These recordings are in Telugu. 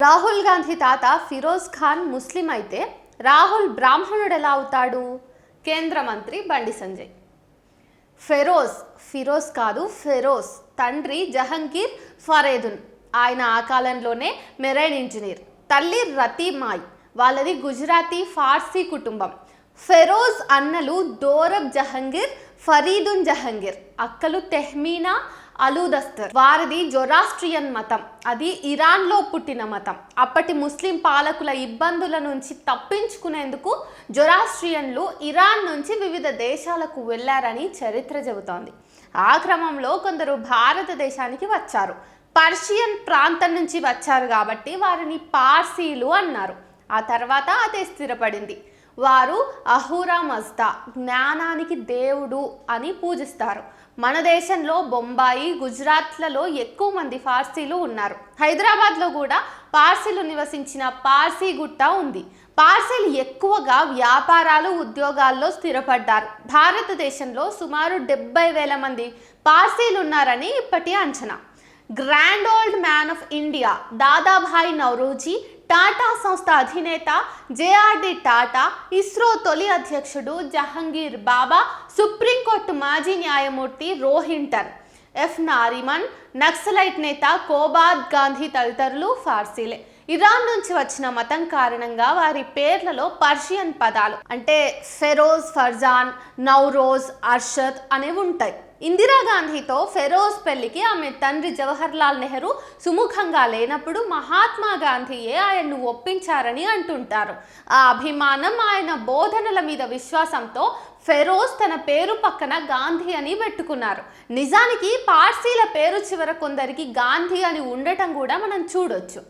రాహుల్ గాంధీ తాత ఫిరోజ్ ఖాన్ ముస్లిం అయితే రాహుల్ బ్రాహ్మణుడు ఎలా అవుతాడు? కేంద్ర మంత్రి బండి సంజయ్. ఫిరోజ్ కాదు, ఫెరోజ్ తండ్రి జహంగీర్ ఫరేదున్. ఆయన ఆ కాలంలోనే మెరైన్ ఇంజనీర్. తల్లి రతీమాయ్. వాళ్ళది గుజరాతీ ఫార్సీ కుటుంబం. ఫెరోజ్ అన్నలు దోరబ్ జహంగీర్, ఫరీదున్ జహంగీర్. అక్కలు తెహ్మీనా, అలూదస్తర్. వారిది జొరాస్ట్రియన్ మతం. అది ఇరాన్లో పుట్టిన మతం. అప్పటి ముస్లిం పాలకుల ఇబ్బందుల నుంచి తప్పించుకునేందుకు జొరాస్ట్రియన్లు ఇరాన్ నుంచి వివిధ దేశాలకు వెళ్ళారని చరిత్ర చెబుతోంది. ఆ క్రమంలో కొందరు భారతదేశానికి వచ్చారు. పర్షియన్ ప్రాంతం నుంచి వచ్చారు కాబట్టి వారిని పార్సీలు అన్నారు. ఆ తర్వాత అదే స్థిరపడింది. వారు అహూరా మజ్దా, జ్ఞానానికి దేవుడు అని పూజిస్తారు. మన దేశంలో బొంబాయి, గుజరాత్లలో ఎక్కువ మంది పార్సీలు ఉన్నారు. హైదరాబాద్లో కూడా పార్సీలు నివసించిన పార్సీ గుట్ట ఉంది. పార్సీలు ఎక్కువగా వ్యాపారాలు, ఉద్యోగాల్లో స్థిరపడ్డారు. భారతదేశంలో సుమారు 70,000 మంది పార్సీలు ఉన్నారని ఇప్పటి అంచనా. Grand old man of India Dadabhai Naoroji, Tata సంస్థ అధినేత జేఆర్డి టాటా, ఇస్రో తొలి అధ్యక్షుడు జహంగీర్ బాబా, సుప్రీంకోర్టు మాజీ న్యాయమూర్తి రోహింటన్, ఎఫ్ నారిమన్, నక్సలైట్ నేత కోబాద్ గాంధీ తదితరులు పార్సీలే. ఇరాన్ నుంచి వచ్చిన మతం కారణంగా వారి పేర్లలో పర్షియన్ పదాలు అంటే ఫెరోజ్, ఫర్జాన్, నౌరోజ్, అర్షద్ అనేవి ఉంటాయి. ఇందిరాగాంధీతో ఫెరోజ్ పెళ్లికి ఆమె తండ్రి జవహర్ లాల్ నెహ్రూ సుముఖంగా లేనప్పుడు మహాత్మా గాంధీయే ఆయన్ను ఒప్పించారని అంటుంటారు. ఆ అభిమానం, ఆయన బోధనల మీద విశ్వాసంతో ఫెరోజ్ తన పేరు పక్కన గాంధీ అని పెట్టుకున్నారు. నిజానికి పార్సీల పేరు చివర కొందరికి గాంధీ అని ఉండటం కూడా మనం చూడొచ్చు.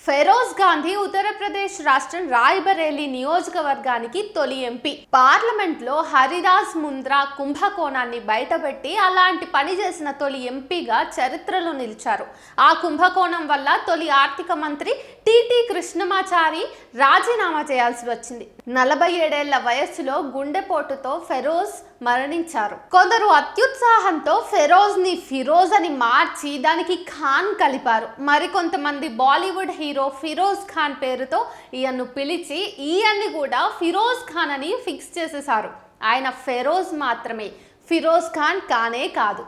ఫెరోజ్ గాంధీ ఉత్తరప్రదేశ్ రాష్ట్రం రాయ్బరేలీ నియోజకవర్గానికి తొలి ఎంపీ. పార్లమెంట్లో హరిదాస్ ముంద్రా కుంభకోణాన్ని బయటపెట్టి అలాంటి పని చేసిన తొలి ఎంపీగా చరిత్రలో నిలిచారు. ఆ కుంభకోణం వల్ల తొలి ఆర్థిక మంత్రి టిటి కృష్ణమాచారి రాజీనామా చేయాల్సి వచ్చింది. 47 ఏళ్ల వయస్సులో గుండెపోటుతో ఫెరోజ్ మరణించారు. కొందరు అత్యుత్సాహంతో ఫెరోజ్ ని ఫిరోజ్ అని మార్చి దానికి ఖాన్ కలిపారు. మరికొంతమంది బాలీవుడ్ హీరో ఫిరోజ్ ఖాన్ పేరుతో ఈయన్ను పిలిచి ఈయన్ని కూడా ఫిరోజ్ ఖాన్ అని ఫిక్స్ చేసేశారు. ఆయన ఫెరోజ్ మాత్రమే, ఫిరోజ్ ఖాన్ కానే కాదు.